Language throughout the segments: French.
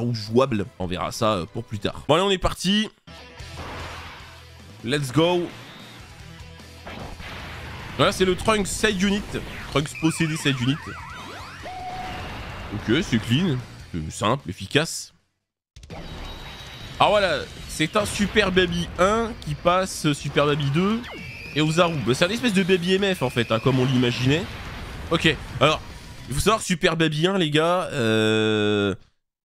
Ozaru jouable. On verra ça pour plus tard. Bon allez, on est parti. Let's go. Voilà, c'est le Trunks Side Unit. Trunks possédé Side Unit. Ok, c'est clean. Simple, efficace. Ah voilà, c'est un Super Baby 1 qui passe Super Baby 2 et Ozaru. Bah, c'est un espèce de Baby MF en fait, hein, comme on l'imaginait. Ok, alors, il faut savoir que Super Baby 1, les gars,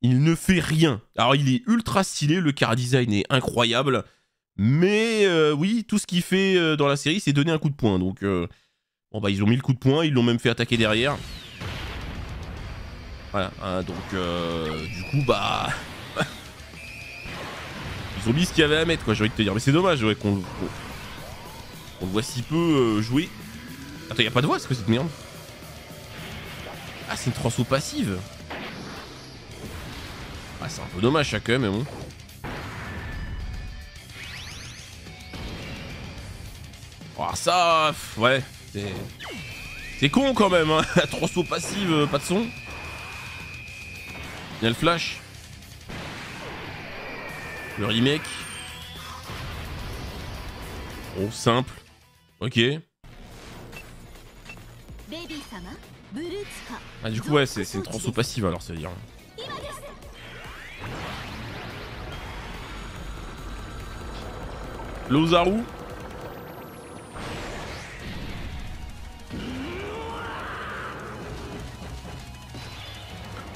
il ne fait rien. Alors, il est ultra stylé, le car design est incroyable. Mais oui, tout ce qu'il fait dans la série, c'est donner un coup de poing. Donc, bon bah, ils ont mis le coup de poing, ils l'ont même fait attaquer derrière. Voilà, hein, donc, du coup, bah... ils ont mis ce qu'il y avait à mettre, quoi, j'ai envie de te dire. Mais c'est dommage, ouais, qu'on le voit si peu jouer. Attends, y a pas de voix, c'est quoi cette merde? Ah, c'est une transfo passive. Ah, c'est un peu dommage, ça, quand même, mais bon. Oh, ça, ouais, c'est con, quand même, hein. La transfo passive, pas de son. Il y a le flash. Le remake. Oh, simple. Ok. Ah, du coup, ouais, c'est une transfo passive alors, ça veut dire. L'Ozaru.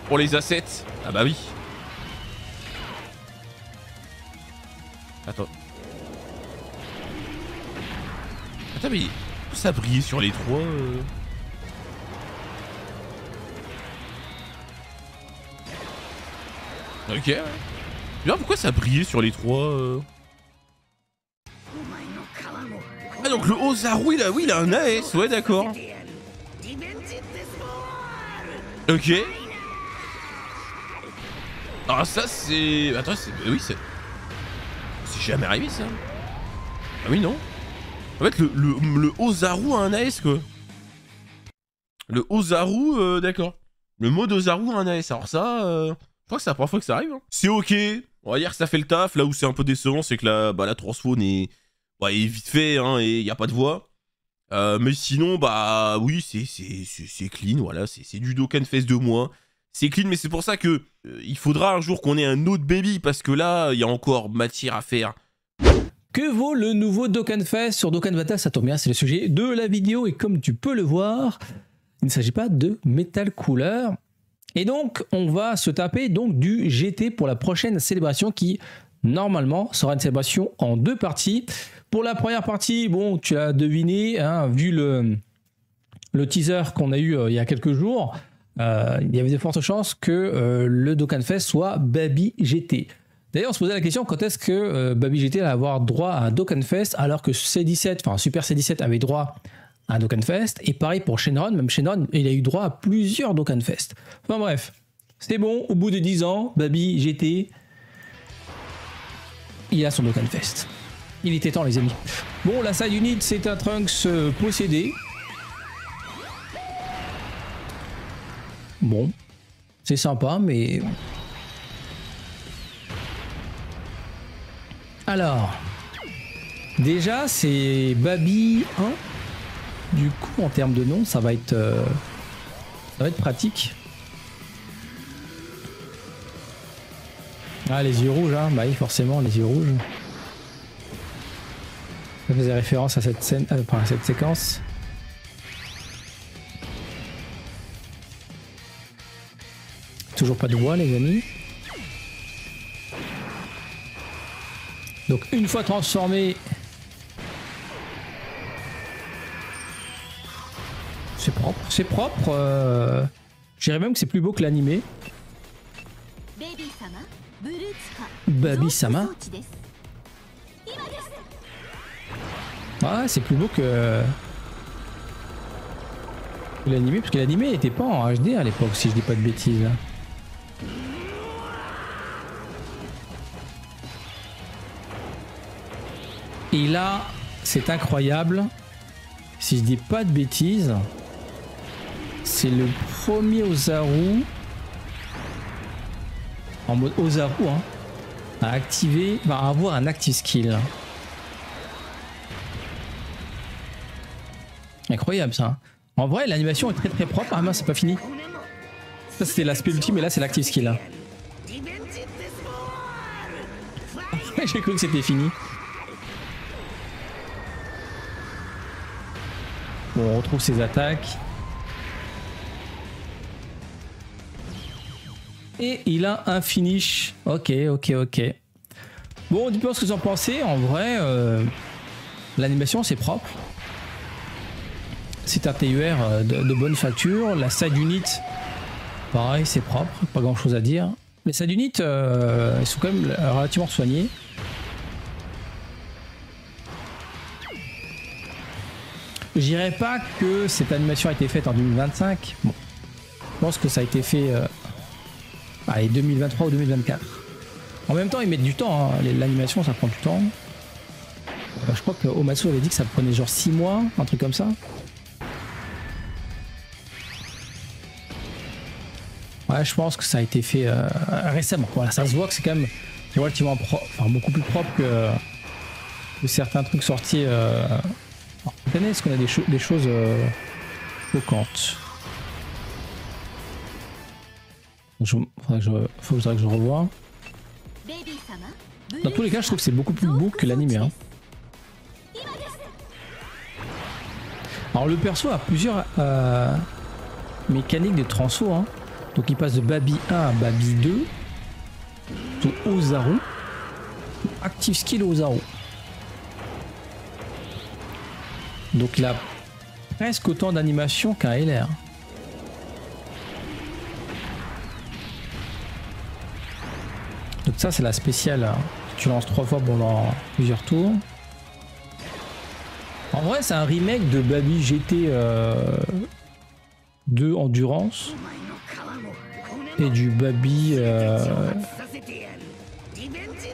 Pour les assets. Ah bah oui. Attends. Attends, mais ça brillait sur les trois. Ok. Bien, pourquoi ça brillait sur les trois Ah, donc le Ozaru, oui, il a un AS, ouais, d'accord. Ok. Alors ça, c'est... Attends, c'est... Oui, c'est... C'est jamais arrivé, ça. Ah oui, non. En fait, le Ozaru a un AS, quoi. Le Ozaru, d'accord. Le mode Ozaru a un AS. Alors ça, je crois que c'est la première fois que ça arrive. Hein. C'est ok. On va dire que ça fait le taf. Là où c'est un peu décevant, c'est que la transphone est vite fait, hein, et il n'y a pas de voix. Mais sinon, bah oui, c'est clean, voilà. C'est du Dokkan Fest de moi. C'est clean, mais c'est pour ça que il faudra un jour qu'on ait un autre baby, parce que là, il y a encore matière à faire. Que vaut le nouveau Dokkan Fest sur Dokkan Battle? Ça tombe bien, c'est le sujet de la vidéo, et comme tu peux le voir, il ne s'agit pas de Metal Cooler. Et donc, on va se taper donc du GT pour la prochaine célébration qui, normalement, sera une célébration en 2 parties. Pour la première partie, bon, tu l'as deviné, hein, vu le teaser qu'on a eu il y a quelques jours, il y avait de fortes chances que le Dokkan Fest soit Baby GT. D'ailleurs, on se posait la question, quand est-ce que Baby GT va avoir droit à un Dokkan Fest alors que C17, enfin Super C17 avait droit à un Dokkan Fest, et pareil pour Shenron, même Shenron, il a eu droit à plusieurs Dokkan Fest. Enfin bref, c'est bon, au bout de 10 ans, Baby GT, il a son Dokkan Fest. Il était temps, les amis. Bon, la side unit, c'est un Trunks possédé. Bon, c'est sympa, mais... Alors, déjà, c'est Baby 1. Du coup, en termes de nom, ça va être pratique. Ah, les yeux rouges, hein. Bah oui, forcément, les yeux rouges. Ça faisait référence à cette scène, à cette séquence. Toujours pas de voix, les amis. Donc, une fois transformé, c'est propre. C'est propre. Je dirais même que c'est plus beau que l'animé. Baby-sama. Ah, c'est plus beau que l'animé, parce que l'animé n'était pas en HD à l'époque, si je dis pas de bêtises. Et là, c'est incroyable. Si je dis pas de bêtises, c'est le premier Ozaru en mode Ozaru, hein, à activer, à avoir un active skill. Incroyable ça. En vrai, l'animation est très très propre. Ah mince, c'est pas fini. Ça c'était l'aspect ultime et là c'est l'active skill. J'ai cru que c'était fini. Bon, on retrouve ses attaques. Et il a un finish. Ok. Bon, dites-moi ce que vous en pensez. En vrai, l'animation c'est propre. C'est un TUR de bonne facture. La side unit, pareil, c'est propre. Pas grand chose à dire. Les side units, ils sont quand même relativement soignés. Je dirais pas que cette animation a été faite en 2025. Bon, je pense que ça a été fait 2023 ou 2024. En même temps, ils mettent du temps. Hein. L'animation, ça prend du temps. Je crois que Omatsu avait dit que ça prenait genre 6 mois, un truc comme ça. Ouais, je pense que ça a été fait récemment. Voilà, ça se voit que c'est quand même relativement propre, enfin beaucoup plus propre que certains trucs sortis cette année. Est-ce qu'on a des choses choquantes? Faudrait que je revoie. Dans tous les cas, je trouve que c'est beaucoup plus beau que l'anime. Hein. Alors le perso a plusieurs mécaniques de transfo. Hein. Donc il passe de Babi 1 à Babi 2. To Ozaru. Active skill Ozaru. Donc il a presque autant d'animation qu'un LR. Donc ça c'est la spéciale. Hein. Tu lances 3 fois pendant plusieurs tours. En vrai c'est un remake de Babi GT 2 Endurance. Et du Babi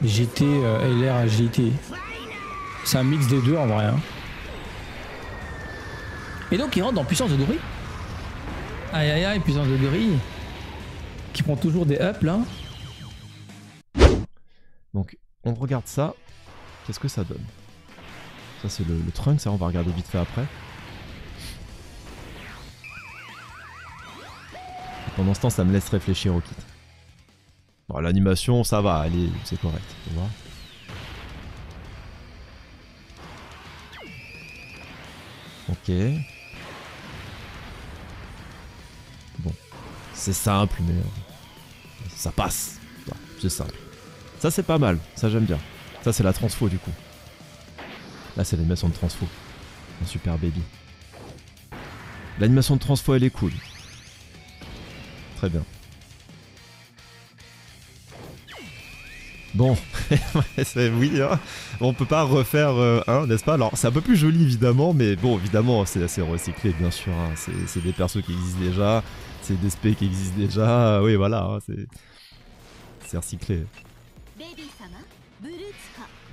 GT LR Agilité. C'est un mix des deux en vrai. Hein. Et donc il rentre dans puissance de gorille. Aïe aïe aïe, puissance de gorille. Qui prend toujours des ups là. Donc on regarde ça. Qu'est-ce que ça donne? Ça c'est le trunk, ça on va regarder vite fait après. Pendant ce temps, ça me laisse réfléchir au kit. Bon, l'animation, ça va, c'est correct. Tu vois. Ok. Bon. C'est simple, mais ça passe. C'est simple. Ça, c'est pas mal. Ça, j'aime bien. Ça, c'est la transfo, du coup. Là, c'est l'animation de transfo. Un super baby. L'animation de transfo, elle est cool. Très bien. Bon, oui, hein. On peut pas refaire un, n'est-ce pas? Alors, c'est un peu plus joli évidemment, mais bon, évidemment, c'est assez recyclé, bien sûr. Hein. C'est des persos qui existent déjà, c'est des spés qui existent déjà. Oui, voilà, hein, c'est recyclé.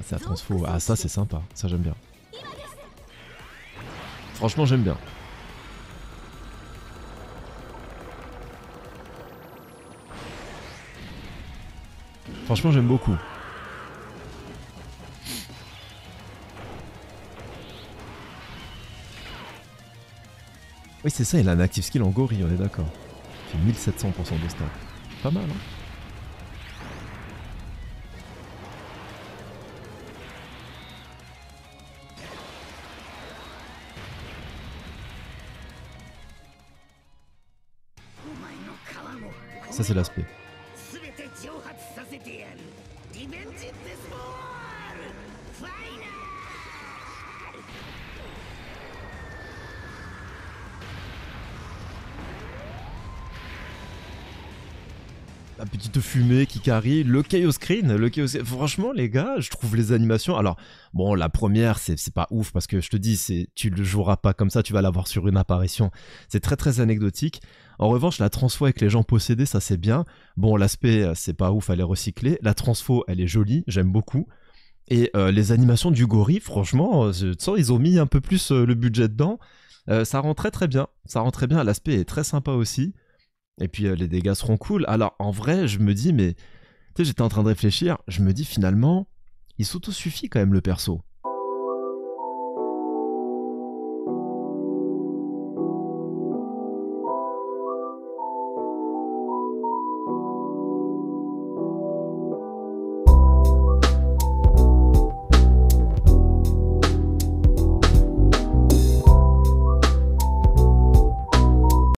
C'est la transfo. Ah, ça, c'est sympa. Ça, j'aime bien. Franchement, j'aime bien. Franchement, j'aime beaucoup. Oui, c'est ça, il a un active skill en gorille, on est d'accord. Il fait 1700% de stats. Pas mal, hein. Ça, c'est l'aspect. La petite fumée qui carry, le Chaos Screen, franchement les gars, je trouve les animations, alors bon la première c'est pas ouf parce que je te dis, tu le joueras pas comme ça, tu vas l'avoir sur une apparition, c'est très très anecdotique. En revanche la transfo avec les gens possédés, ça c'est bien, bon l'aspect c'est pas ouf, elle est recyclée, la transfo elle est jolie, j'aime beaucoup, et les animations du gorille, franchement, ils ont mis un peu plus le budget dedans, ça rend très très bien, l'aspect est très sympa aussi. Et puis les dégâts seront cool. Alors en vrai, je me dis, mais Tu sais, j'étais en train de réfléchir, je me dis finalement, il s'autosuffit quand même le perso.